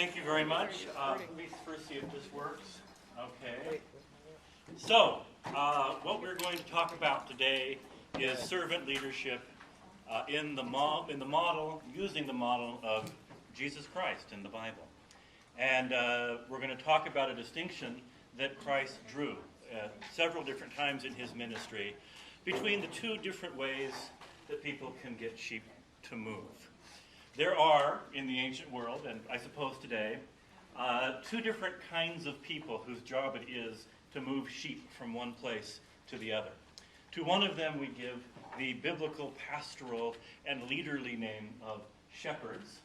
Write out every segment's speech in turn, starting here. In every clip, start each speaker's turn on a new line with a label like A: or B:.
A: thank you very much. Let me first see if this works. Okay. So, what we're going to talk about today is servant leadership using the model of Jesus Christ in the Bible. And we're going to talk about a distinction that Christ drew several different times in his ministry between the two different ways that people can get sheep to move. There are, in the ancient world, and I suppose today, two different kinds of people whose job it is to move sheep from one place to the other. To one of them we give the biblical, pastoral, and leaderly name of shepherds,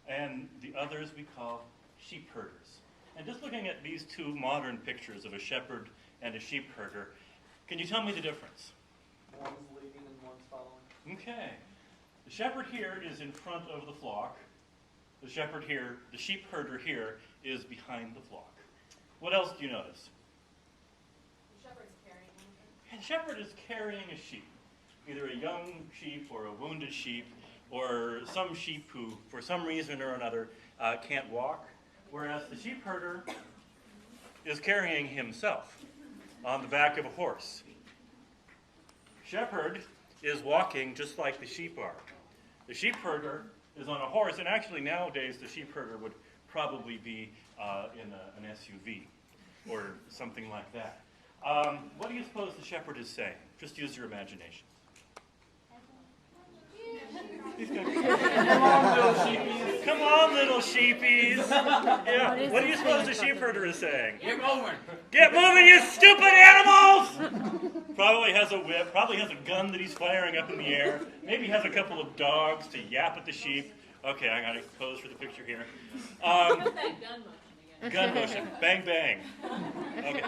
A: and the others we call sheepherders. And just looking at these two modern pictures of a shepherd and a sheepherder, can you tell me the difference?
B: One's leading and one's following.
A: Okay. The shepherd here is in front of the flock. The sheepherder here is behind the flock. What else do you notice?
C: The shepherd's carrying him.
A: The shepherd is carrying a sheep, either a young sheep or a wounded sheep, or some sheep who, for some reason or another, can't walk, whereas the sheepherder is carrying himself on the back of a horse. Shepherd is walking just like the sheep are. The sheepherder is on a horse, and actually nowadays the sheepherder would probably be in an SUV or something like that. What do you suppose the shepherd is saying? Just use your imagination. Come on, little sheepies. Yeah. What do you suppose the sheepherder is saying?
D: Get moving.
A: Get moving, you stupid animals! Probably has a whip, probably has a gun that he's firing up in the air. Maybe has a couple of dogs to yap at the sheep. Okay, I gotta pose for the picture here.
C: What's that gun motion again?
A: Gun motion, bang bang. Okay.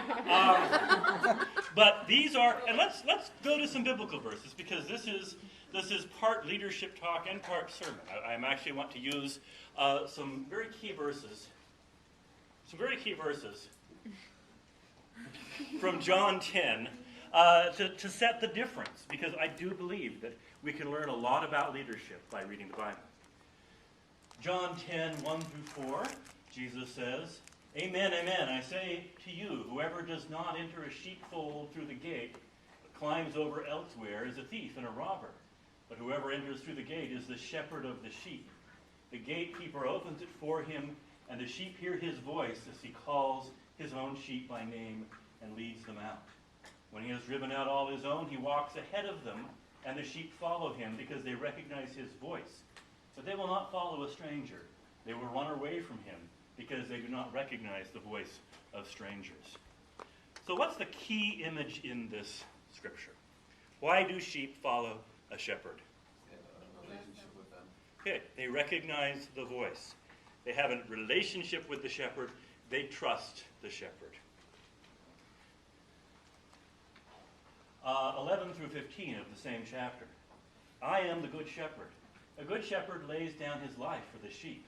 A: But these are, and let's go to some biblical verses, because this is part leadership talk and part sermon. I actually want to use some very key verses from John 10 to set the difference, because I do believe that we can learn a lot about leadership by reading the Bible. John 10, 1 through 4, Jesus says, "Amen, amen, I say to you, whoever does not enter a sheepfold through the gate, but climbs over elsewhere, is a thief and a robber. But whoever enters through the gate is the shepherd of the sheep. The gatekeeper opens it for him, and the sheep hear his voice as he calls his own sheep by name and leads them out. When he has driven out all his own, he walks ahead of them, and the sheep follow him because they recognize his voice. But they will not follow a stranger. They will run away from him because they do not recognize the voice of strangers." So what's the key image in this scripture? Why do sheep follow a shepherd?
B: Relationship with them.
A: Okay, they recognize the voice. They have a relationship with the shepherd. They trust the shepherd. 11 through 15 of the same chapter. "I am the good shepherd. A good shepherd lays down his life for the sheep.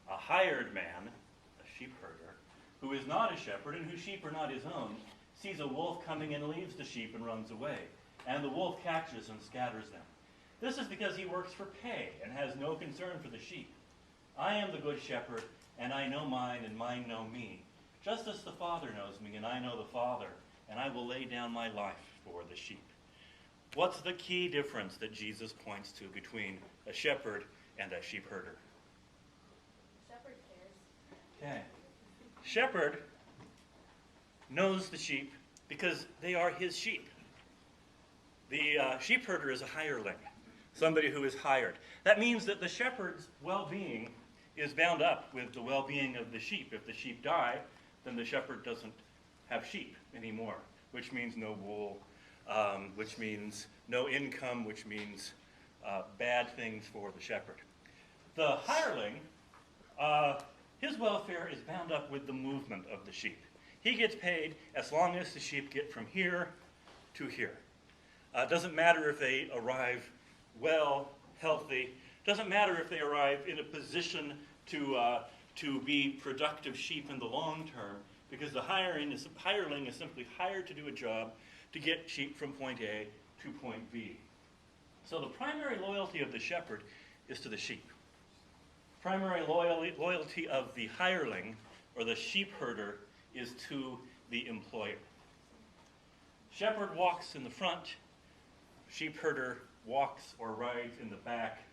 A: A hired man, a sheepherder, who is not a shepherd and whose sheep are not his own, sees a wolf coming and leaves the sheep and runs away. And the wolf catches and scatters them. This is because he works for pay and has no concern for the sheep. I am the good shepherd, and I know mine, and mine know me. Just as the Father knows me, and I know the Father, and I will lay down my life for the sheep." What's the key difference that Jesus points to between a shepherd and a sheepherder?
C: Shepherd cares.
A: Okay. Shepherd knows the sheep because they are his sheep. The sheepherder is a hireling, somebody who is hired. That means that the shepherd's well-being is bound up with the well-being of the sheep. If the sheep die, then the shepherd doesn't have sheep anymore, which means no wool, which means no income, which means bad things for the shepherd. The hireling, his welfare is bound up with the movement of the sheep. He gets paid as long as the sheep get from here to here. It doesn't matter if they arrive well, healthy. Doesn't matter if they arrive in a position to be productive sheep in the long term, because the hireling is simply hired to do a job to get sheep from point A to point B. So the primary loyalty of the shepherd is to the sheep. primary loyalty of the hireling or the sheepherder is to the employer. Shepherd walks in the front, sheepherder walks or rides in the back.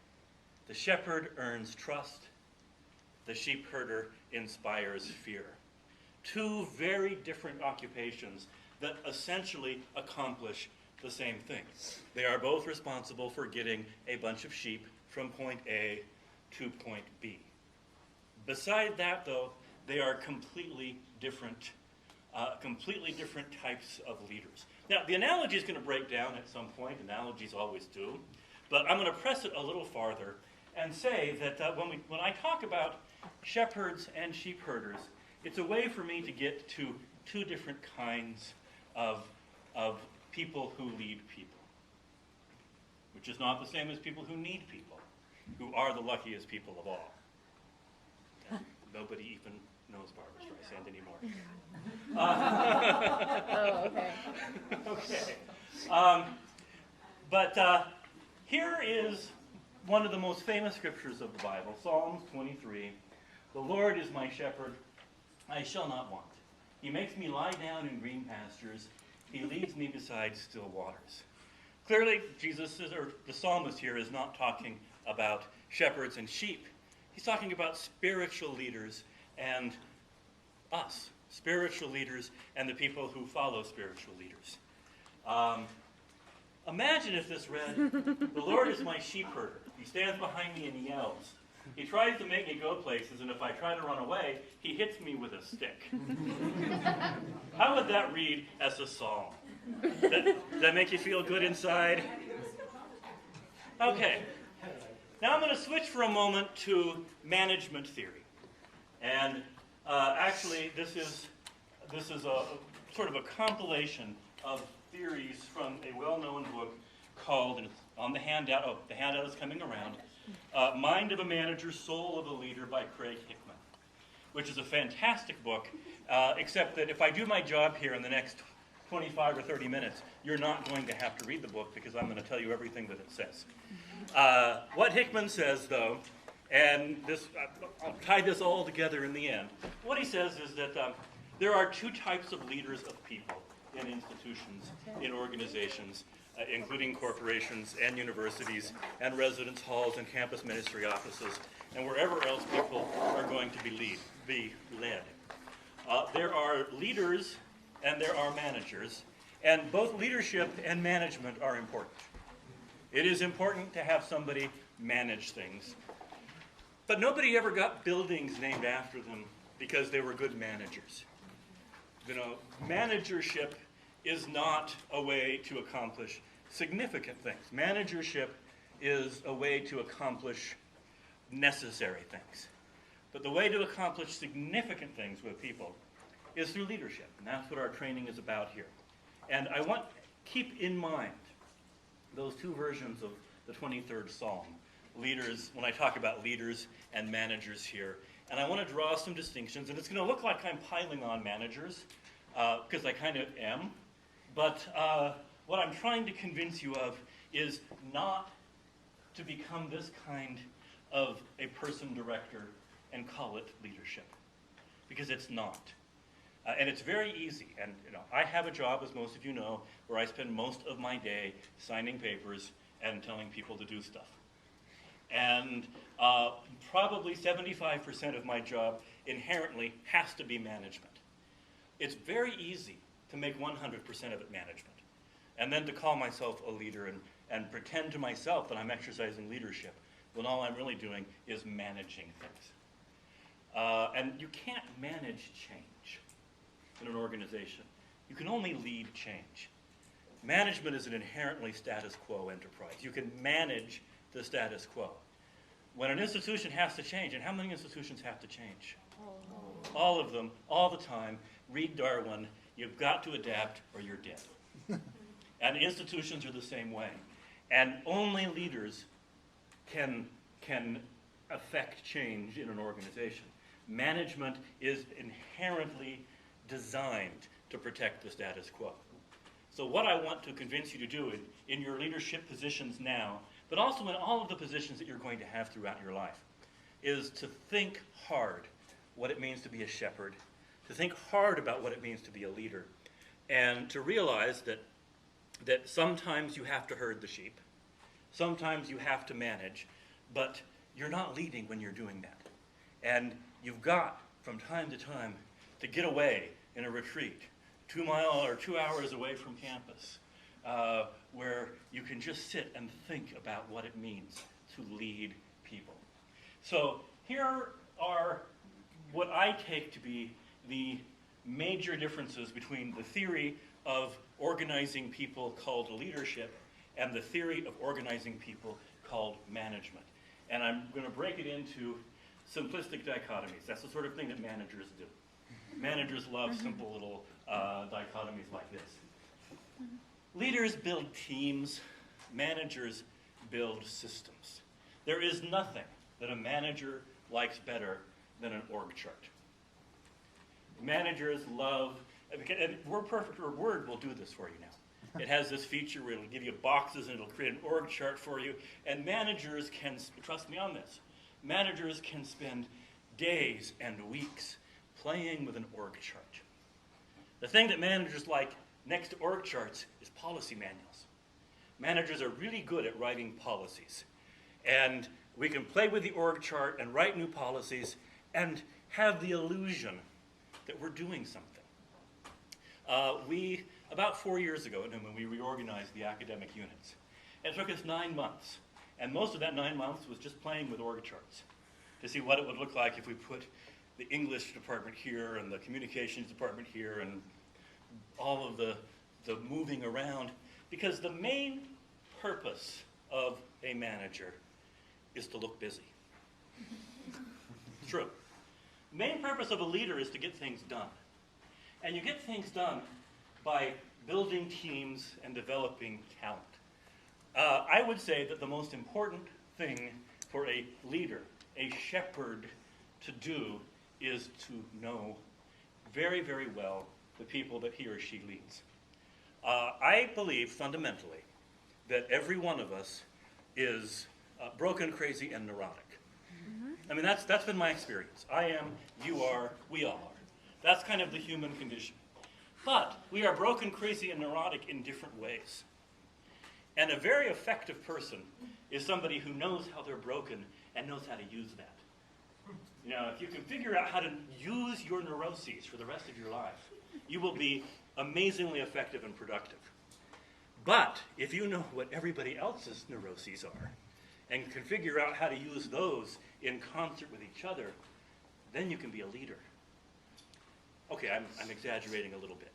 A: The shepherd earns trust, the sheepherder inspires fear. Two very different occupations that essentially accomplish the same thing. They are both responsible for getting a bunch of sheep from point A to point B. Beside that, though, they are completely different types of leaders. Now, the analogy is going to break down at some point. Analogies always do. But I'm going to press it a little farther and say that when I talk about shepherds and sheepherders, it's a way for me to get to two different kinds of people who lead people, which is not the same as people who need people, who are the luckiest people of all. And nobody even knows Barbara Streisand anymore.
D: Oh, okay.
A: Okay. But here is one of the most famous scriptures of the Bible, Psalms 23. The Lord is my shepherd, I shall not want. He makes me lie down in green pastures. He leads me beside still waters. Clearly, the psalmist here is not talking about shepherds and sheep. He's talking about spiritual leaders and us, spiritual leaders and the people who follow spiritual leaders. Imagine if this read, the Lord is my sheepherder. He stands behind me and he yells. He tries to make me go places, and if I try to run away, he hits me with a stick. How would that read as a psalm? Does that make you feel good inside? Okay. Now I'm going to switch for a moment to management theory. And actually, this is a sort of a compilation of theories from a well-known book called, and it's on the handout, the handout is coming around, Mind of a Manager, Soul of a Leader by Craig Hickman, which is a fantastic book, except that if I do my job here in the next 25 or 30 minutes, you're not going to have to read the book because I'm going to tell you everything that it says. What Hickman says, though, and I'll tie this all together in the end, what he says is that there are two types of leaders of people in institutions, in organizations, including corporations and universities and residence halls and campus ministry offices and wherever else people are going to be led. There are leaders and there are managers, and both leadership and management are important. It is important to have somebody manage things. But nobody ever got buildings named after them because they were good managers. You know, managership is not a way to accomplish significant things. Managership is a way to accomplish necessary things. But the way to accomplish significant things with people is through leadership, and that's what our training is about here. And I want keep in mind those two versions of the 23rd Psalm. Leaders, when I talk about leaders and managers here, and I want to draw some distinctions, and it's going to look like I'm piling on managers, because I kind of am, but what I'm trying to convince you of is not to become this kind of a person director and call it leadership, because it's not. And it's very easy, and I have a job, as most of you know, where I spend most of my day signing papers and telling people to do stuff. And probably 75% of my job inherently has to be management. It's very easy to make 100% of it management, and then to call myself a leader and pretend to myself that I'm exercising leadership, when all I'm really doing is managing things. And you can't manage change in an organization. You can only lead change. Management is an inherently status quo enterprise. You can manage the status quo. When an institution has to change, and how many institutions have to change? All of them, all the time. Read Darwin, you've got to adapt or you're dead. And institutions are the same way. And only leaders can affect change in an organization. Management is inherently designed to protect the status quo. So what I want to convince you to do in your leadership positions now, but also in all of the positions that you're going to have throughout your life, is to think hard what it means to be a shepherd, to think hard about what it means to be a leader, and to realize that sometimes you have to herd the sheep, sometimes you have to manage, but you're not leading when you're doing that. And you've got, from time to time, to get away in a retreat, 2 hours away from campus, where you can just sit and think about what it means to lead people. So here are what I take to be the major differences between the theory of organizing people called leadership and the theory of organizing people called management. And I'm going to break it into simplistic dichotomies. That's the sort of thing that managers do. Managers love simple little dichotomies like this. Leaders build teams, managers build systems. There is nothing that a manager likes better than an org chart. Managers love, and Word will do this for you now. It has this feature where it'll give you boxes and it'll create an org chart for you, and managers can, trust me on this, managers can spend days and weeks playing with an org chart. The thing that managers like next to org charts is policy manuals. Managers are really good at writing policies. And we can play with the org chart and write new policies and have the illusion that we're doing something. About 4 years ago, when we reorganized the academic units, it took us 9 months. And most of that 9 months was just playing with org charts to see what it would look like if we put the English department here and the communications department here and all of the moving around. Because the main purpose of a manager is to look busy. It's true. The main purpose of a leader is to get things done. And you get things done by building teams and developing talent. I would say that the most important thing for a leader, a shepherd, to do is to know very, very well the people that he or she leads. I believe fundamentally that every one of us is broken, crazy, and neurotic. I mean, that's been my experience. I am, you are, we all are. That's kind of the human condition. But we are broken, crazy, and neurotic in different ways. And a very effective person is somebody who knows how they're broken and knows how to use that. You know, if you can figure out how to use your neuroses for the rest of your life, you will be amazingly effective and productive. But if you know what everybody else's neuroses are and can figure out how to use those in concert with each other, then you can be a leader. Okay, I'm exaggerating a little bit.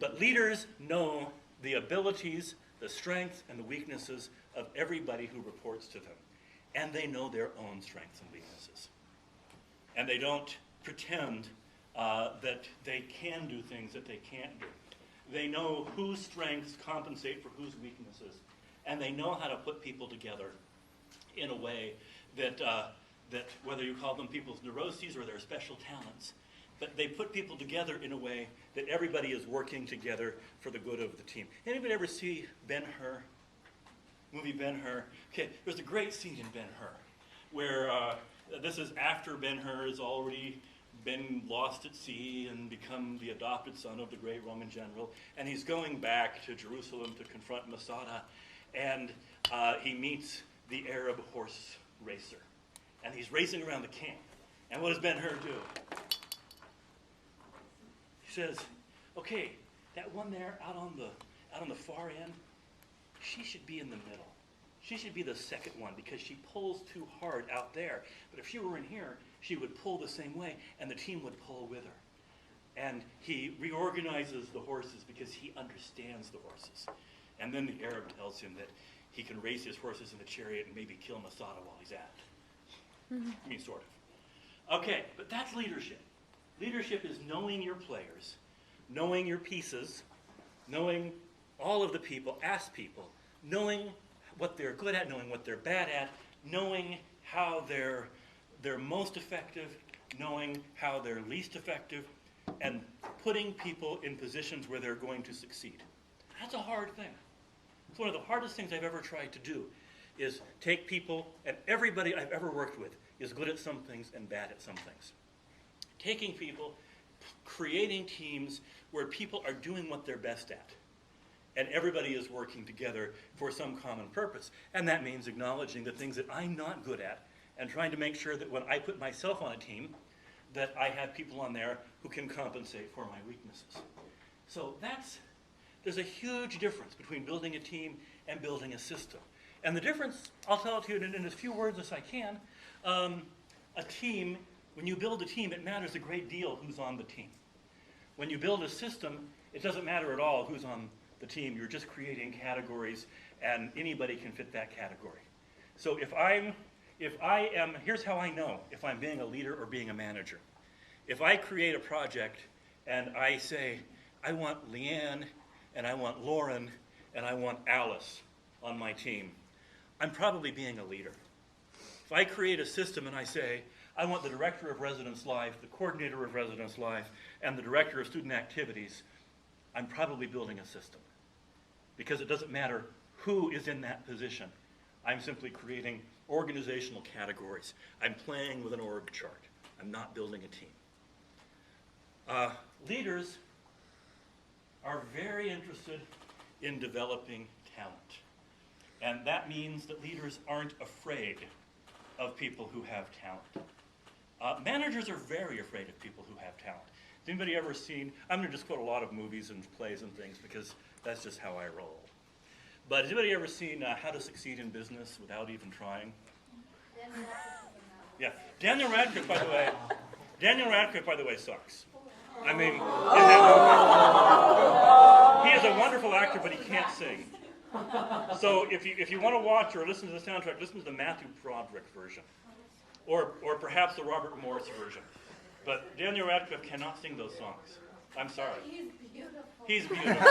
A: But leaders know the abilities, the strengths, and the weaknesses of everybody who reports to them. And they know their own strengths and weaknesses. And they don't pretend that they can do things that they can't do. They know whose strengths compensate for whose weaknesses. And they know how to put people together in a way that whether you call them people's neuroses or their special talents, but they put people together in a way that everybody is working together for the good of the team. Anybody ever see Ben-Hur? Movie Ben-Hur? Okay, there's a great scene in Ben-Hur where this is after Ben-Hur has already been lost at sea and become the adopted son of the great Roman general, and he's going back to Jerusalem to confront Masada, and he meets the Arab horse racer, and he's racing around the camp. And what does Ben-Hur do? He says, okay, that one there out on the far end, she should be in the middle. She should be the second one because she pulls too hard out there. But if she were in here, she would pull the same way and the team would pull with her. And he reorganizes the horses because he understands the horses. And then the Arab tells him that he can race his horses in the chariot and maybe kill Masada while he's at it. I mean, sort of. Okay, but that's leadership. Leadership is knowing your players, knowing your pieces, knowing all of the people, ask people, knowing what they're good at, knowing what they're bad at, knowing how they're most effective, knowing how they're least effective, and putting people in positions where they're going to succeed. That's a hard thing. It's one of the hardest things I've ever tried to do, is take people, and everybody I've ever worked with is good at some things and bad at some things. Taking people, creating teams where people are doing what they're best at, and everybody is working together for some common purpose. And that means acknowledging the things that I'm not good at and trying to make sure that when I put myself on a team, that I have people on there who can compensate for my weaknesses. So there's a huge difference between building a team and building a system. And the difference, I'll tell it to you in as few words as I can. A team, when you build a team, it matters a great deal who's on the team. When you build a system, it doesn't matter at all who's on the team. You're just creating categories, and anybody can fit that category. So if I am, here's how I know if I'm being a leader or being a manager. If I create a project and I say, I want Leanne, and I want Lauren, and I want Alice on my team, I'm probably being a leader. If I create a system and I say, I want the director of residence life, the coordinator of residence life, and the director of student activities, I'm probably building a system. Because it doesn't matter who is in that position. I'm simply creating organizational categories. I'm playing with an org chart. I'm not building a team. Leaders are very interested in developing talent. And that means that leaders aren't afraid of people who have talent. Managers are very afraid of people who have talent. Has anybody ever seen, I'm going to just quote a lot of movies and plays and things because that's just how I roll. But has anybody ever seen How to Succeed in Business Without Even Trying? Yeah, Daniel Radcliffe, by the way, sucks. I mean, in that movie, he is a wonderful actor, but he can't sing. So if you want to watch or listen to the soundtrack, listen to the Matthew Broderick version, or perhaps the Robert Morris version. But Daniel Radcliffe cannot sing those songs. I'm sorry. He's beautiful.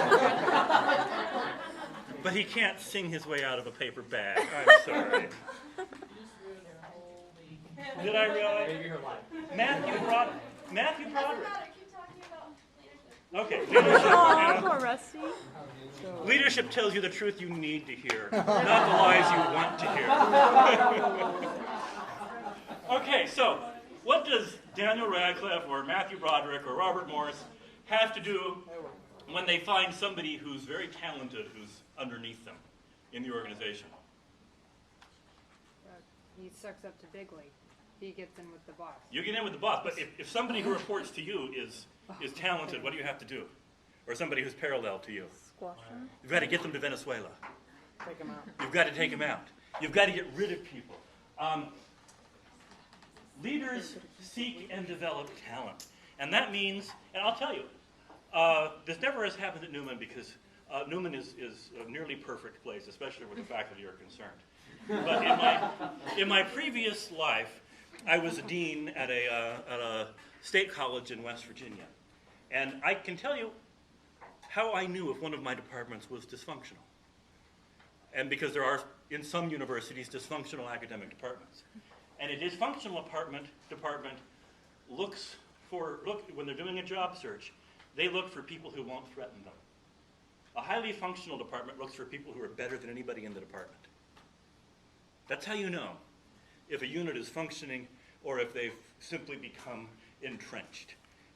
A: But he can't sing his way out of a paper bag. I'm sorry. Did I really?
B: Maybe your life.
A: Matthew Broderick.
C: Keep talking about leadership.
A: Okay, leadership.
D: Oh, poor Rusty.
A: Leadership tells you the truth you need to hear, not the lies you want to hear. Okay, so what does Daniel Radcliffe or Matthew Broderick or Robert Morris have to do when they find somebody who's very talented who's underneath them in the organization?
D: He sucks up to big league. He gets in with the boss.
A: You get in with the boss, but if somebody who reports to you is talented, what do you have to do? Or somebody who's parallel to you?
D: Squash him.
A: You've got to get them to Venezuela.
D: Take him out.
A: You've got to take them out. You've got to get rid of people. Leaders seek and develop talent. And that means, and I'll tell you, this never has happened at Newman because Newman is a nearly perfect place, especially where the faculty are concerned. But in my previous life, I was a dean at a state college in West Virginia. And I can tell you how I knew if one of my departments was dysfunctional. And because there are, in some universities, dysfunctional academic departments. And a dysfunctional department looks when they're doing a job search, they look for people who won't threaten them. A highly functional department looks for people who are better than anybody in the department. That's how you know if a unit is functioning or if they've simply become entrenched.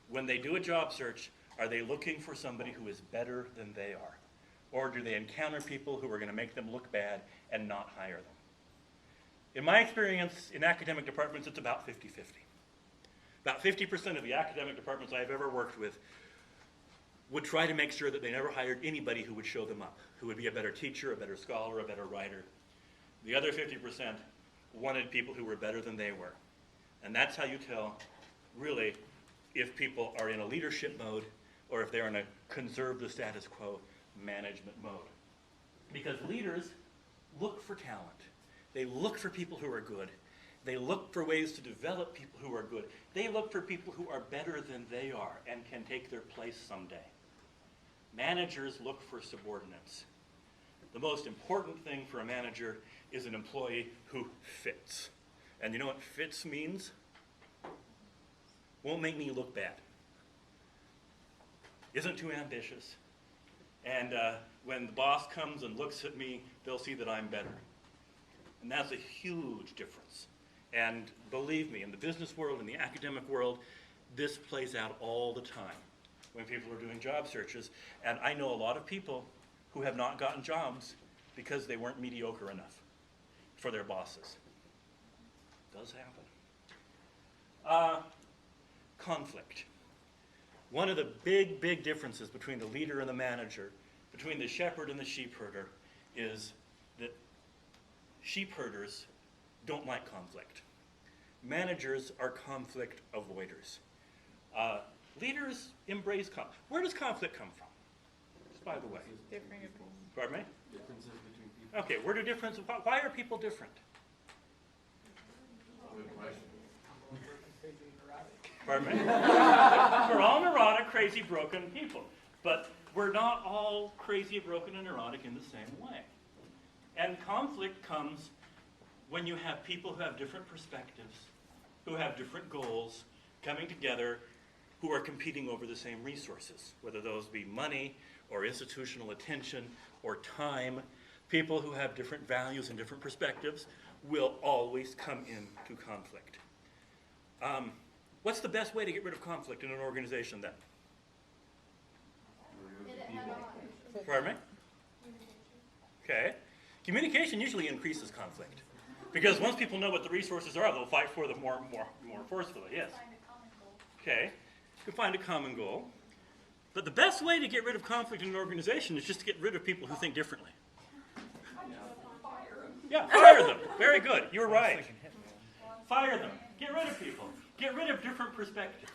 A: When they do a job search, are they looking for somebody who is better than they are? Or do they encounter people who are going to make them look bad and not hire them? In my experience in academic departments, it's about 50-50. About 50% of the academic departments I've ever worked with would try to make sure that they never hired anybody who would show them up, who would be a better teacher, a better scholar, a better writer. The other 50% wanted people who were better than they were. And that's how you tell, really, if people are in a leadership mode or if they're in a conserve the status quo management mode. Because leaders look for talent. They look for people who are good. They look for ways to develop people who are good. They look for people who are better than they are and can take their place someday. Managers look for subordinates. The most important thing for a manager is an employee who fits. And you know what fits means? Won't make me look bad. Isn't too ambitious. And when the boss comes and looks at me, they'll see that I'm better. And that's a huge difference And believe me, in the business world, in the academic world, this plays out all the time when people are doing job searches. And I know a lot of people who have not gotten jobs because they weren't mediocre enough for their bosses. Does happen. Conflict. One of the big differences between the leader and the manager, between the shepherd and the sheepherder, is that sheepherders don't like conflict. Managers are conflict avoiders. Leaders embrace conflict. Where does conflict come from? Just by the way.
D: Differing opinions.
A: Pardon me?
B: Differences between people.
A: Okay, where do differences, why are people different?
B: Good question.
A: Pardon me? We're all neurotic, crazy, broken people. But we're not all crazy, broken, and neurotic in the same way. And conflict comes when you have people who have different perspectives, who have different goals, coming together, who are competing over the same resources, whether those be money or institutional attention or time. People who have different values and different perspectives will always come into conflict. What's the best way to get rid of conflict in an organization then?
C: Hit it head on.
A: Pardon me? Okay. Communication usually increases conflict. Because once people know what the resources are, they'll fight for them more forcefully, yes.
C: Find a common goal.
A: Okay. You can find a common goal. But the best way to get rid of conflict in an organization is just to get rid of people who think differently. Yeah, fire them. Very good. You're right. Fire them. Get rid of people. Get rid of different perspectives.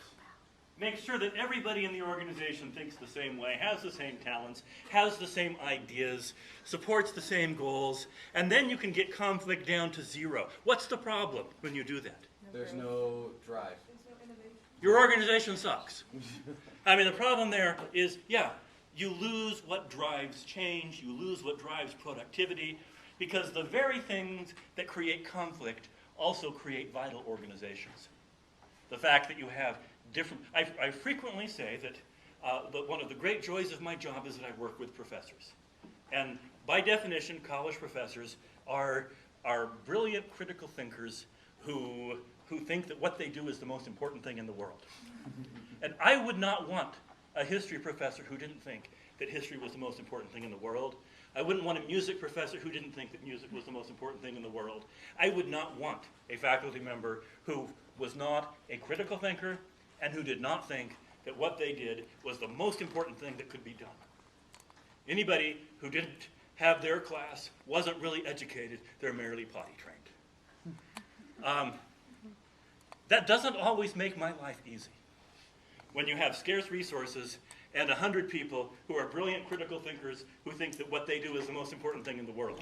A: Make sure that everybody in the organization thinks the same way, has the same talents, has the same ideas, supports the same goals, and then you can get conflict down to zero. What's the problem when you do that?
B: There's no drive.
A: Your organization sucks. I mean, the problem there is, yeah, you lose what drives change, you lose what drives productivity, because the very things that create conflict also create vital organizations. The fact that you have different, I frequently say that one of the great joys of my job is that I work with professors. And by definition, college professors are brilliant critical thinkers who think that what they do is the most important thing in the world. And I would not want a history professor who didn't think that history was the most important thing in the world. I wouldn't want a music professor who didn't think that music was the most important thing in the world. I would not want a faculty member who was not a critical thinker and who did not think that what they did was the most important thing that could be done. Anybody who didn't have their class, wasn't really educated, they're merely potty trained. That doesn't always make my life easy. When you have scarce resources and 100 people who are brilliant critical thinkers who think that what they do is the most important thing in the world,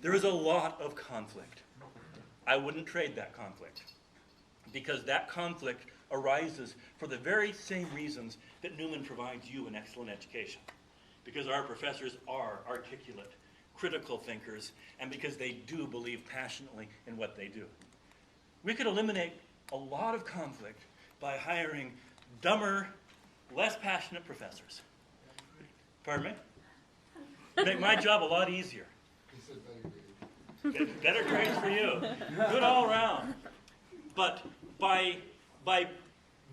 A: there is a lot of conflict. I wouldn't trade that conflict, because that conflict arises for the very same reasons that Newman provides you an excellent education. Because our professors are articulate, critical thinkers, and because they do believe passionately in what they do. We could eliminate a lot of conflict by hiring dumber, less passionate professors. Pardon me? Make my job a lot easier. Better grades for you. Good all around. But by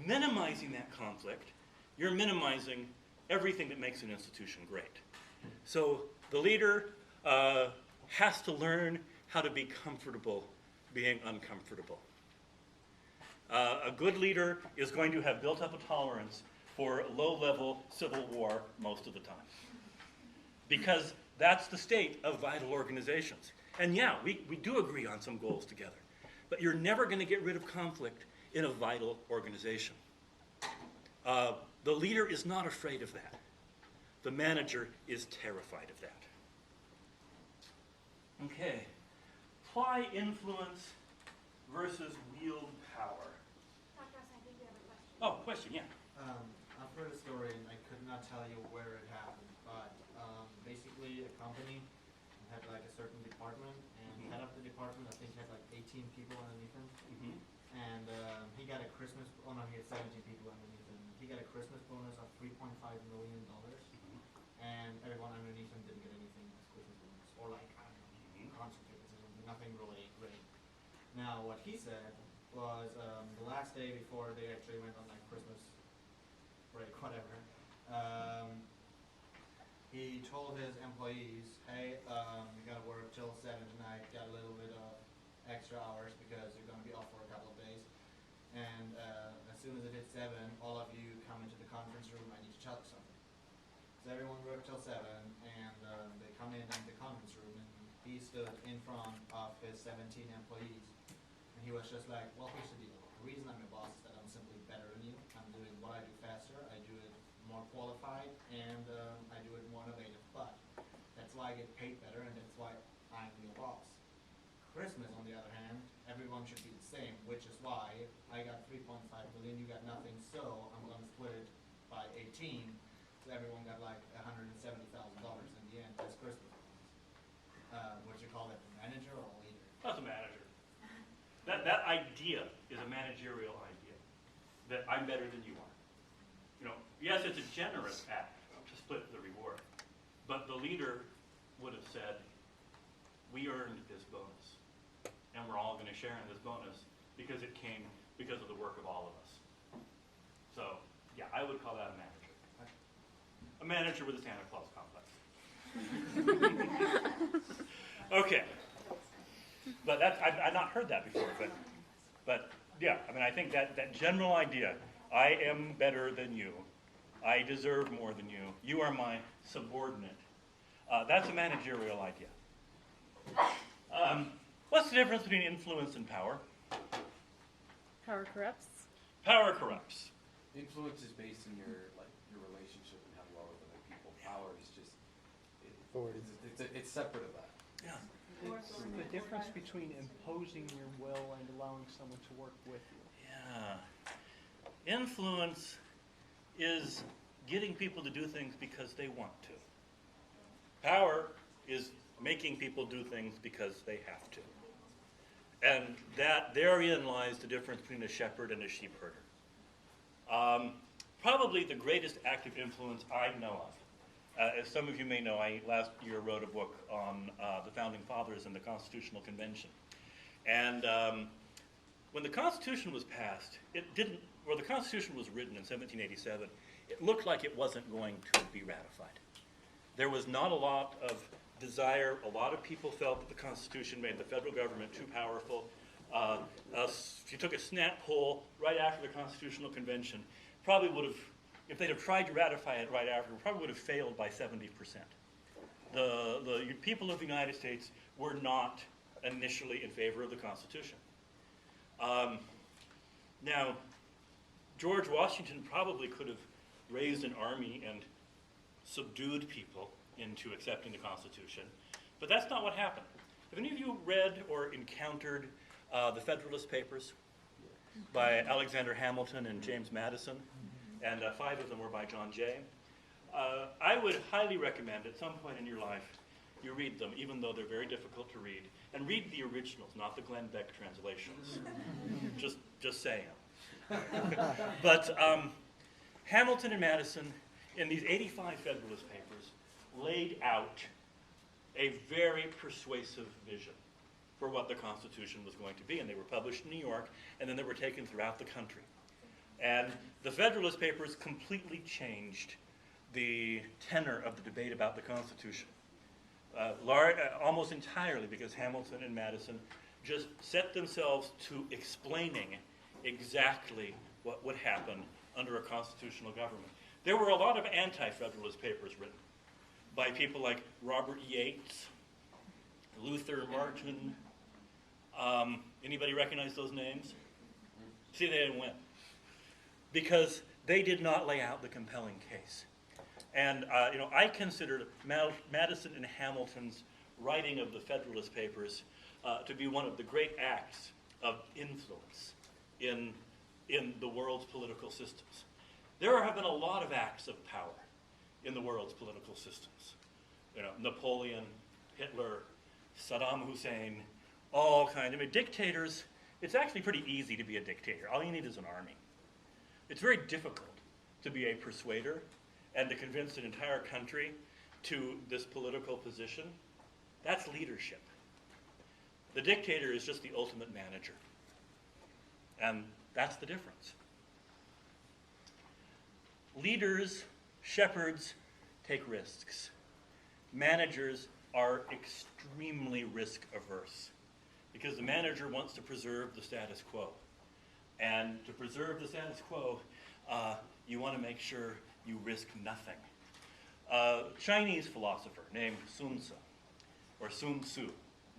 A: minimizing that conflict, you're minimizing everything that makes an institution great. So the leader has to learn how to be comfortable being uncomfortable. A good leader is going to have built up a tolerance for low-level civil war most of the time, because that's the state of vital organizations. And yeah, we do agree on some goals together, but you're never going to get rid of conflict in a vital organization. The leader is not afraid of that. The manager is terrified of that. Okay, apply influence versus wield power.
C: Dr. Ross, I think you have a question.
A: Oh, question, yeah.
E: I've heard a story, and I could not tell you where it happened, but basically a company had like a certain department, and the head of the department, I think, had like 18 people underneath him.
A: Mm-hmm.
E: And he got a Christmas, oh no, he had 17 people underneath him. He got a Christmas bonus of $3.5 million, and everyone underneath him didn't get anything as Christmas bonus, or like, I don't know, concert tickets or something, nothing really great. Now, Now, what he said was the last day before they actually went on like Christmas break, whatever. He told his employees, "Hey, you gotta work till 7 tonight. Got a little bit of extra hours because you're gonna be off for a couple of days. And as soon as it hits 7, all of you come into the conference room. I need to tell you something." So everyone worked till 7, and they come in the conference room, and he stood in front of his 17 employees, and he was just like, "Well, here's the deal. The reason I'm your boss is that I'm simply better than you. I'm doing what I do faster. I do it more qualified, and I do it more innovative. But that's why I get paid better, and that's why I'm your boss. Christmas, on the other hand, everyone should be the same, which is why I got 3.5 million, you got nothing, so I'm gonna split it by 18, so everyone got like $170,000 in the end as Christmas bonus." Would you call that a manager or a leader?
A: That's a manager. That idea is a managerial idea, that I'm better than you are. You know, yes, it's a generous act to split the reward, but the leader would have said, "We earned this bonus, and we're all going to share in this bonus because it came because of the work of all of us." So, yeah, I would call that a manager. A manager with a Santa Claus complex. Okay. But I've not heard that before, but yeah, I mean, I think that general idea, I am better than you, I deserve more than you, you are my subordinate, that's a managerial idea. What's the difference between influence and power?
D: Power corrupts.
A: Power corrupts.
B: Influence is based in your relationship and how you are with other people. Power is just it's separate of that.
A: Yeah.
F: It's the difference between imposing your will and allowing someone to work with you.
A: Yeah. Influence is getting people to do things because they want to. Power is making people do things because they have to. And that therein lies the difference between a shepherd and a sheepherder. Probably the greatest act of influence I know of. As some of you may know, I last year wrote a book on the Founding Fathers and the Constitutional Convention. And when the Constitution was passed, the Constitution was written in 1787, it looked like it wasn't going to be ratified. There was not a lot of desire. A lot of people felt that the Constitution made the federal government too powerful. If you took a snap poll right after the Constitutional Convention, probably would have, if they'd have tried to ratify it right after, probably would have failed by 70%. The people of the United States were not initially in favor of the Constitution. Now, George Washington probably could have raised an army and subdued people into accepting the Constitution, but that's not what happened. Have any of you read or encountered the Federalist Papers by Alexander Hamilton and James Madison? And 5 of them were by John Jay. I would highly recommend at some point in your life you read them, even though they're very difficult to read. And read the originals, not the Glenn Beck translations. just saying. But Hamilton and Madison, in these 85 Federalist Papers, laid out a very persuasive vision for what the Constitution was going to be. And they were published in New York, and then they were taken throughout the country. And the Federalist Papers completely changed the tenor of the debate about the Constitution. Almost entirely because Hamilton and Madison just set themselves to explaining exactly what would happen under a constitutional government. There were a lot of anti-Federalist papers written by people like Robert Yates, Luther Martin. Anybody recognize those names? See, they didn't win. Because they did not lay out the compelling case. And I consider Madison and Hamilton's writing of the Federalist Papers to be one of the great acts of influence in the world's political systems. There have been a lot of acts of power in the world's political systems. Napoleon, Hitler, Saddam Hussein, all kinds. I mean, dictators, it's actually pretty easy to be a dictator. All you need is an army. It's very difficult to be a persuader and to convince an entire country to this political position. That's leadership. The dictator is just the ultimate manager. And that's the difference. Leaders, shepherds, take risks. Managers are extremely risk averse because the manager wants to preserve the status quo. And to preserve the status quo, you want to make sure you risk nothing. Chinese philosopher named Sun Tzu, or Sun Tzu,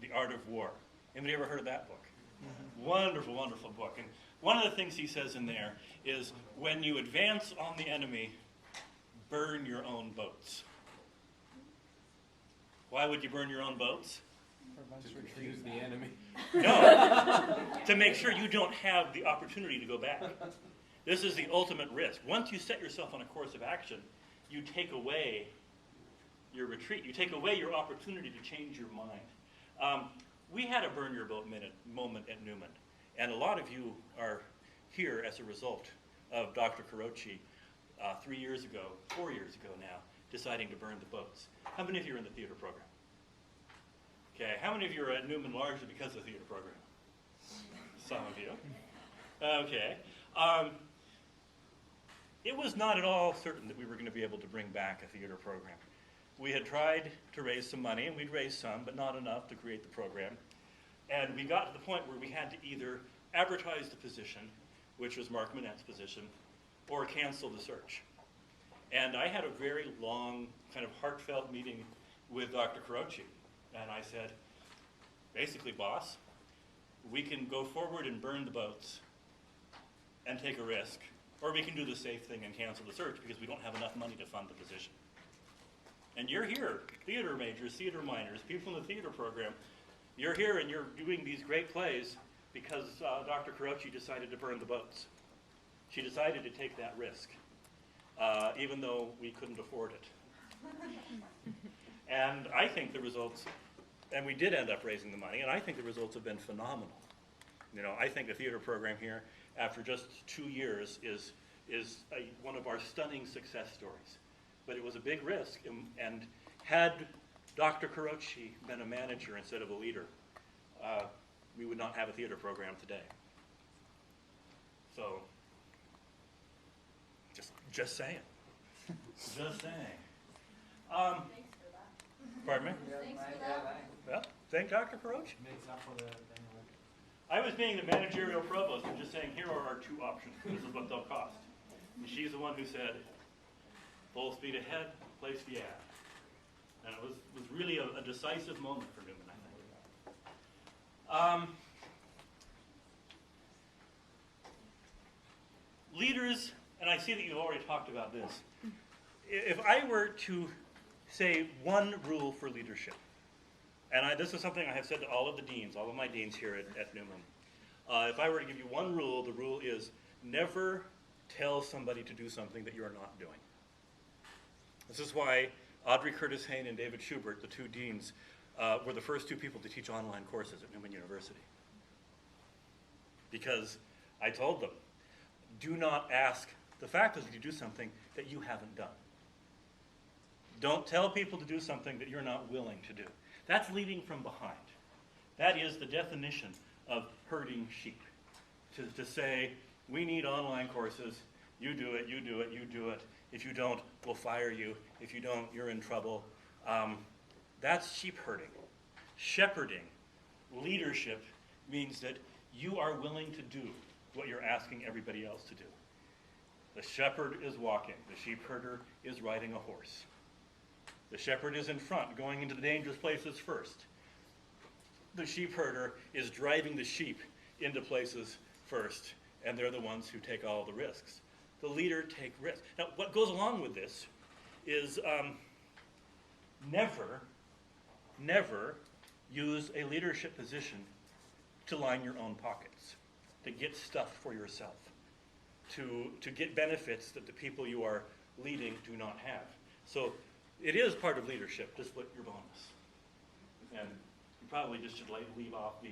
A: The Art of War. Anybody ever heard of that book? Mm-hmm. Wonderful, wonderful book. And one of the things he says in there is, when you advance on the enemy, burn your own boats. Why would you burn your own boats?
B: To confuse the enemy.
A: No, to make sure you don't have the opportunity to go back. This is the ultimate risk. Once you set yourself on a course of action, you take away your retreat. You take away your opportunity to change your mind. We had a burn your boat moment at Newman, and a lot of you are here as a result of Dr. Kurochi 4 years ago now, deciding to burn the boats. How many of you are in the theater program? Okay, how many of you are at Newman largely because of the theater program? Some of you. Okay. It was not at all certain that we were going to be able to bring back a theater program. We had tried to raise some money, and we'd raised some, but not enough to create the program. And we got to the point where we had to either advertise the position, which was Mark Manette's position, or cancel the search. And I had a very long, kind of heartfelt meeting with Dr. Kurochi. And I said, basically, boss, we can go forward and burn the boats and take a risk, or we can do the safe thing and cancel the search because we don't have enough money to fund the position. And you're here, theater majors, theater minors, people in the theater program, you're here and you're doing these great plays because Dr. Kurochi decided to burn the boats. She decided to take that risk, even though we couldn't afford it. And I think the results, and we did end up raising the money, and I think the results have been phenomenal. You know, I think the theater program here, after just 2 years, is one of our stunning success stories. But it was a big risk, and had Dr. Kurochi been a manager instead of a leader, we would not have a theater program today. So, just saying. Just saying.
C: Thanks for that.
A: Pardon me?
C: Thanks for that.
A: Well, thank Dr. Kurochi.
E: Makes up for the
A: I was being the managerial provost and just saying, here are our 2 options. This is what they'll cost. And she's the one who said, full speed ahead, place the ad. And it was really a decisive moment for Newman, I think. Leaders, and I see that you've already talked about this. If I were to say one rule for leadership, and this is something I have said to all of the deans, all of my deans here at Newman. If I were to give you one rule, the rule is never tell somebody to do something that you're not doing. This is why Audrey Curtis Hain and David Schubert, the 2 deans, were the first 2 people to teach online courses at Newman University. Because I told them, do not ask the faculty to do something that you haven't done. Don't tell people to do something that you're not willing to do. That's leading from behind. That is the definition of herding sheep. To say, we need online courses, you do it, you do it, you do it. If you don't, we'll fire you. If you don't, you're in trouble. That's sheep herding. Shepherding, leadership, means that you are willing to do what you're asking everybody else to do. The shepherd is walking. The sheep herder is riding a horse. The shepherd is in front, going into the dangerous places first. The sheep herder is driving the sheep into places first, and they're the ones who take all the risks. The leader takes risks. Now, what goes along with this is never use a leadership position to line your own pockets, to get stuff for yourself, to get benefits that the people you are leading do not have. So it is part of leadership to split your bonus. And you probably just should leave off the,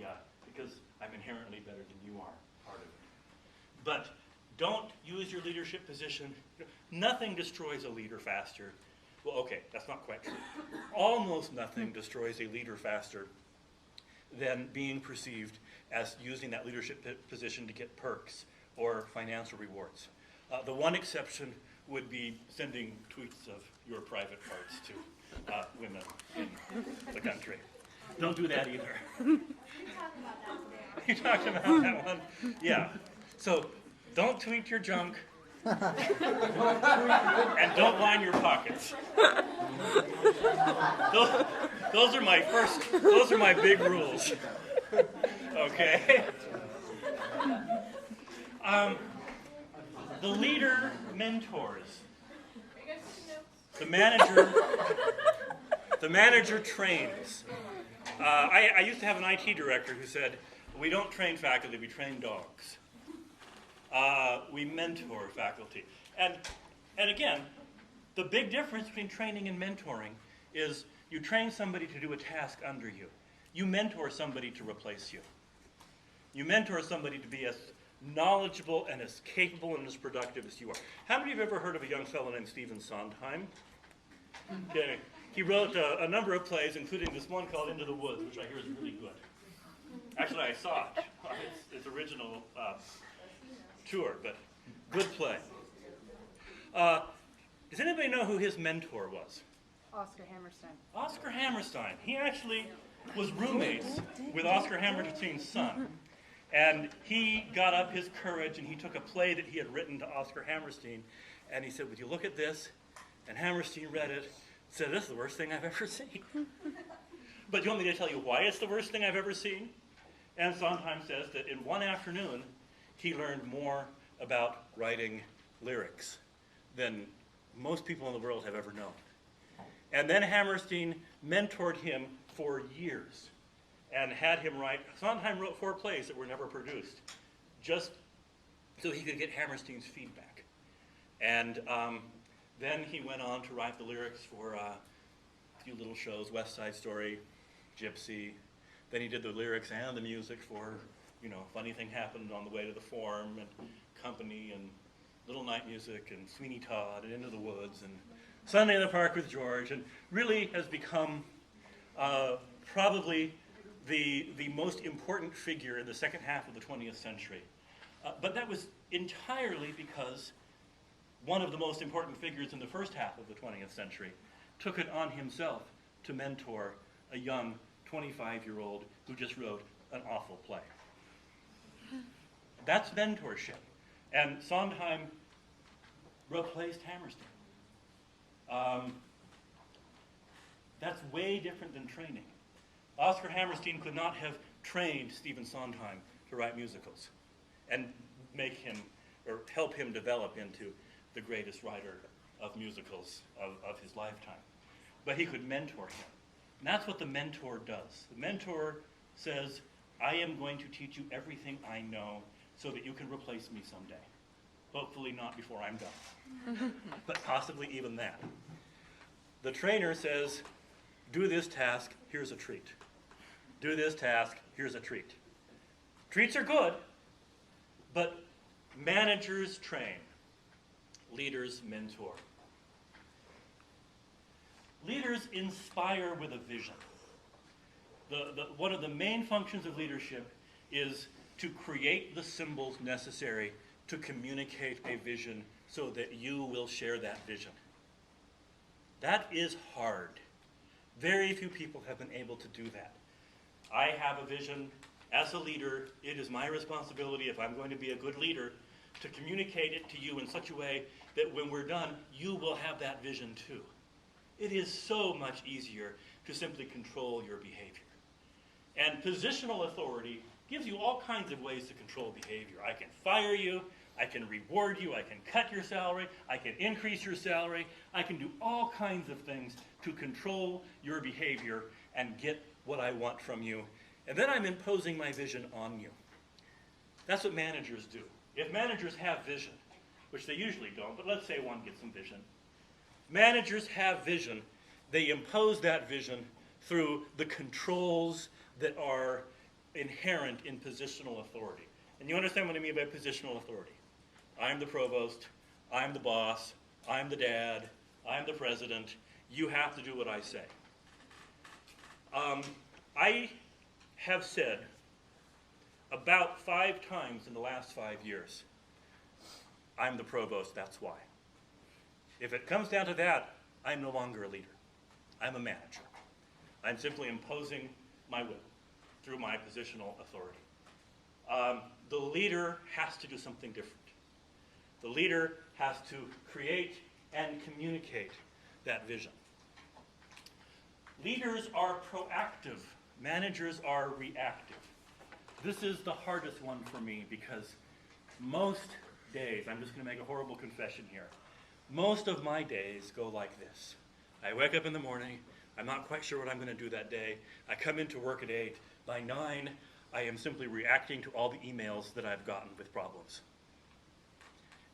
A: because I'm inherently better than you are, part of it. But don't use your leadership position. Nothing destroys a leader faster. Well, okay, that's not quite true. Almost nothing destroys a leader faster than being perceived as using that leadership position to get perks or financial rewards. The one exception would be sending tweets of your private parts to women in the country. Don't do that either. You talked about that one? Yeah. So don't tweet your junk. And don't line your pockets. Those are my big rules. Okay? The leader mentors. The manager trains. I used to have an IT director who said, we don't train faculty, we train dogs. We mentor faculty. And again, the big difference between training and mentoring is you train somebody to do a task under you. You mentor somebody to replace you. You mentor somebody to be as knowledgeable and as capable and as productive as you are. How many of you have ever heard of a young fellow named Stephen Sondheim? Okay. He wrote a number of plays, including this one called Into the Woods, which I hear is really good. Actually, I saw it. Its original tour, but good play. Does anybody know who his mentor was?
D: Oscar Hammerstein.
A: Oscar Hammerstein. He actually was roommates with Oscar Hammerstein's son. And he got up his courage and he took a play that he had written to Oscar Hammerstein and he said, would you look at this? And Hammerstein read it, said, this is the worst thing I've ever seen. But you want me to tell you why it's the worst thing I've ever seen? And Sondheim says that in one afternoon, he learned more about writing lyrics than most people in the world have ever known. And then Hammerstein mentored him for years and had him write. Sondheim wrote 4 plays that were never produced, just so he could get Hammerstein's feedback. And then he went on to write the lyrics for a few little shows, West Side Story, Gypsy. Then he did the lyrics and the music for, Funny Thing Happened on the Way to the Forum, and Company, and Little Night Music, and Sweeney Todd, and Into the Woods, and Sunday in the Park with George, and really has become probably the most important figure in the second half of the 20th century. But that was entirely because one of the most important figures in the first half of the 20th century took it on himself to mentor a young 25-year-old who just wrote an awful play. That's mentorship. And Sondheim replaced Hammerstein. That's way different than training. Oscar Hammerstein could not have trained Stephen Sondheim to write musicals and make him, or help him develop into the greatest writer of musicals of his lifetime. But he could mentor him. And that's what the mentor does. The mentor says, I am going to teach you everything I know so that you can replace me someday. Hopefully not before I'm done, but possibly even that. The trainer says, do this task, here's a treat. Do this task, here's a treat. Treats are good, but managers train, leaders mentor. Leaders inspire with a vision. One of the main functions of leadership is to create the symbols necessary to communicate a vision so that you will share that vision. That is hard. Very few people have been able to do that. I have a vision. As a leader, it is my responsibility, if I'm going to be a good leader, to communicate it to you in such a way that when we're done, you will have that vision too. It is so much easier to simply control your behavior. And positional authority gives you all kinds of ways to control behavior. I can fire you, I can reward you, I can cut your salary, I can increase your salary, I can do all kinds of things to control your behavior and get what I want from you. And then I'm imposing my vision on you. That's what managers do. If managers have vision, which they usually don't, but let's say one gets some vision. Managers have vision. They impose that vision through the controls that are inherent in positional authority. And you understand what I mean by positional authority. I'm the provost, I'm the boss, I'm the dad, I'm the president. You have to do what I say. I have said about 5 times in the last 5 years, I'm the provost, that's why. If it comes down to that, I'm no longer a leader. I'm a manager. I'm simply imposing my will through my positional authority. The leader has to do something different. The leader has to create and communicate that vision. Leaders are proactive. Managers are reactive. This is the hardest one for me because most days, I'm just going to make a horrible confession here, most of my days go like this. I wake up in the morning, I'm not quite sure what I'm going to do that day. I come into work at 8. By 9, I am simply reacting to all the emails that I've gotten with problems.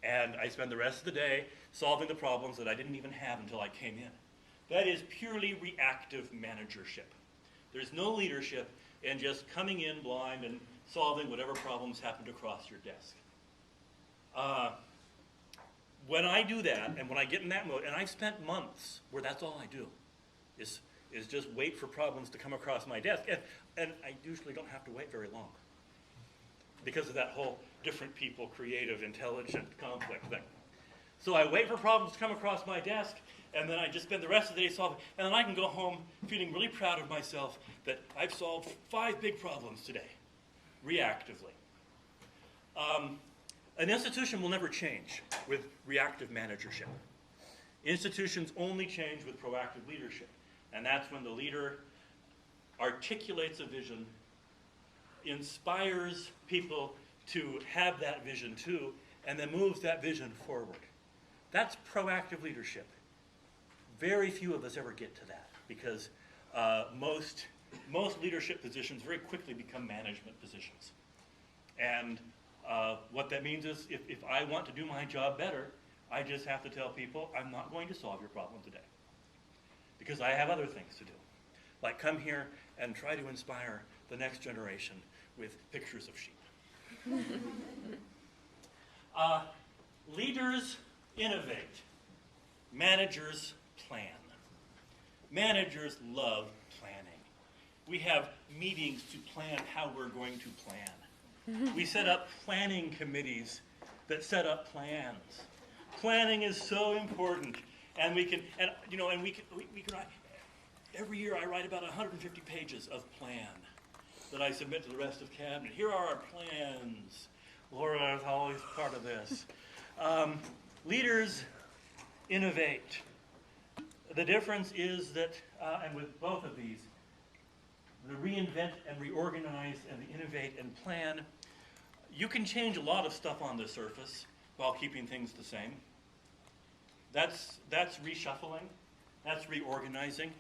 A: And I spend the rest of the day solving the problems that I didn't even have until I came in. That is purely reactive managership. There's no leadership in just coming in blind and solving whatever problems happen to cross your desk. When I do that, and when I get in that mode, and I've spent months where that's all I do, is just wait for problems to come across my desk. And I usually don't have to wait very long because of that whole different people, creative, intelligent conflict thing. So I wait for problems to come across my desk, and then I just spend the rest of the day solving, and then I can go home feeling really proud of myself that I've solved 5 big problems today, reactively. An institution will never change with reactive managership. Institutions only change with proactive leadership, and that's when the leader articulates a vision, inspires people to have that vision too, and then moves that vision forward. That's proactive leadership. Very few of us ever get to that because most leadership positions very quickly become management positions. And what that means is if I want to do my job better, I just have to tell people I'm not going to solve your problem today because I have other things to do. Like come here and try to inspire the next generation with pictures of sheep. Leaders innovate. Managers plan. Managers love planning. We have meetings to plan how we're going to plan. We set up planning committees that set up plans. Planning is so important, and we can write, every year I write about 150 pages of plan that I submit to the rest of cabinet. Here are our plans. Laura is always part of this. Leaders innovate. The difference is that, and with both of these, the reinvent and reorganize and the innovate and plan, you can change a lot of stuff on the surface while keeping things the same. That's reshuffling. That's reorganizing.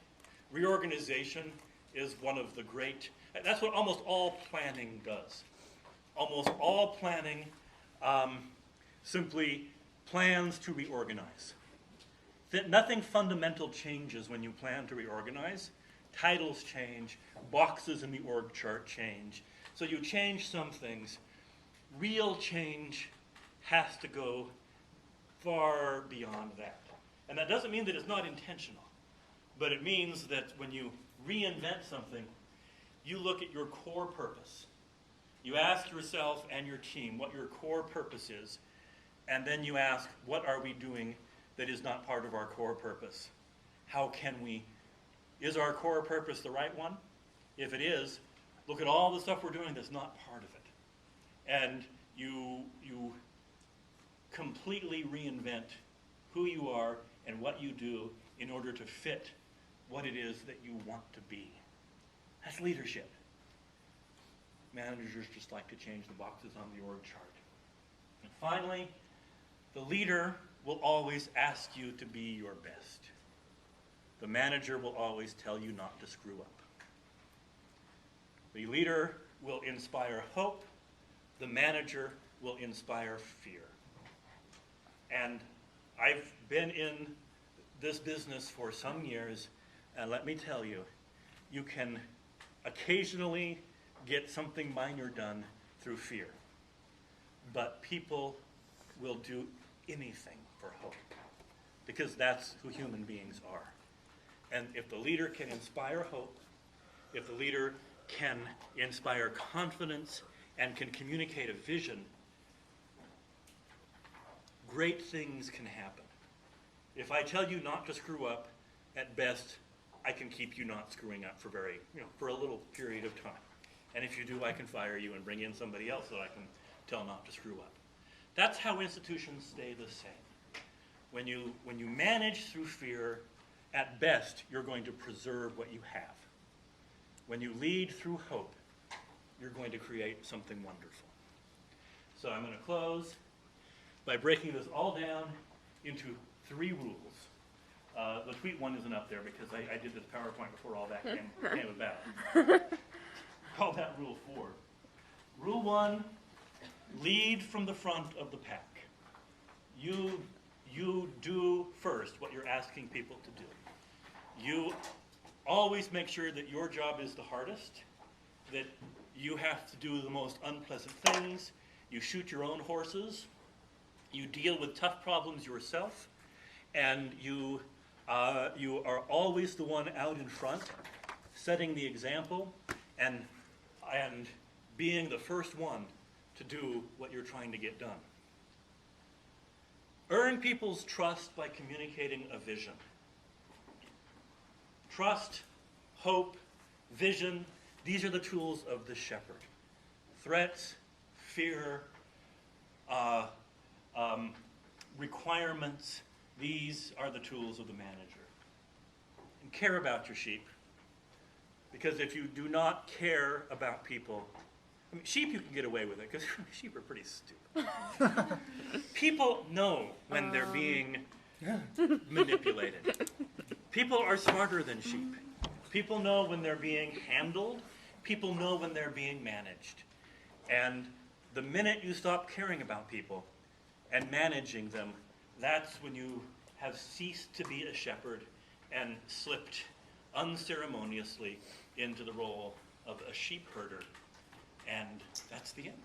A: Reorganization is one of the great, that's what almost all planning does. Almost all planning simply plans to reorganize. Nothing fundamental changes when you plan to reorganize. Titles change, boxes in the org chart change. So you change some things. Real change has to go far beyond that. And that doesn't mean that it's not intentional, but it means that when you reinvent something, you look at your core purpose. You ask yourself and your team what your core purpose is, and then you ask, what are we doing that is not part of our core purpose? How can we, is our core purpose the right one? If it is, look at all the stuff we're doing that's not part of it. And you completely reinvent who you are and what you do in order to fit what it is that you want to be. That's leadership. Managers just like to change the boxes on the org chart. And finally, the leader will always ask you to be your best. The manager will always tell you not to screw up. The leader will inspire hope. The manager will inspire fear. And I've been in this business for some years, and let me tell you, you can occasionally get something minor done through fear. But people will do anything for hope, because that's who human beings are. And if the leader can inspire hope, if the leader can inspire confidence and can communicate a vision, great things can happen. If I tell you not to screw up, at best, I can keep you not screwing up for for a little period of time. And if you do, I can fire you and bring in somebody else that I can tell not to screw up. That's how institutions stay the same. When you manage through fear, at best, you're going to preserve what you have. When you lead through hope, you're going to create something wonderful. So I'm going to close by breaking this all down into 3 rules. The tweet one isn't up there because I did this PowerPoint before all that came about. Call that rule 4. Rule 1, lead from the front of the pack. You do first what you're asking people to do. You always make sure that your job is the hardest, that you have to do the most unpleasant things, you shoot your own horses, you deal with tough problems yourself, and you are always the one out in front, setting the example and being the first one to do what you're trying to get done. Earn people's trust by communicating a vision. Trust, hope, vision, these are the tools of the shepherd. Threats, fear, requirements, these are the tools of the manager. And care about your sheep. Because if you do not care about people, I mean, sheep you can get away with it because sheep are pretty stupid. People know when they're being manipulated. People are smarter than sheep. People know when they're being handled. People know when they're being managed. And the minute you stop caring about people and managing them, that's when you have ceased to be a shepherd and slipped unceremoniously into the role of a sheep herder. And that's the end.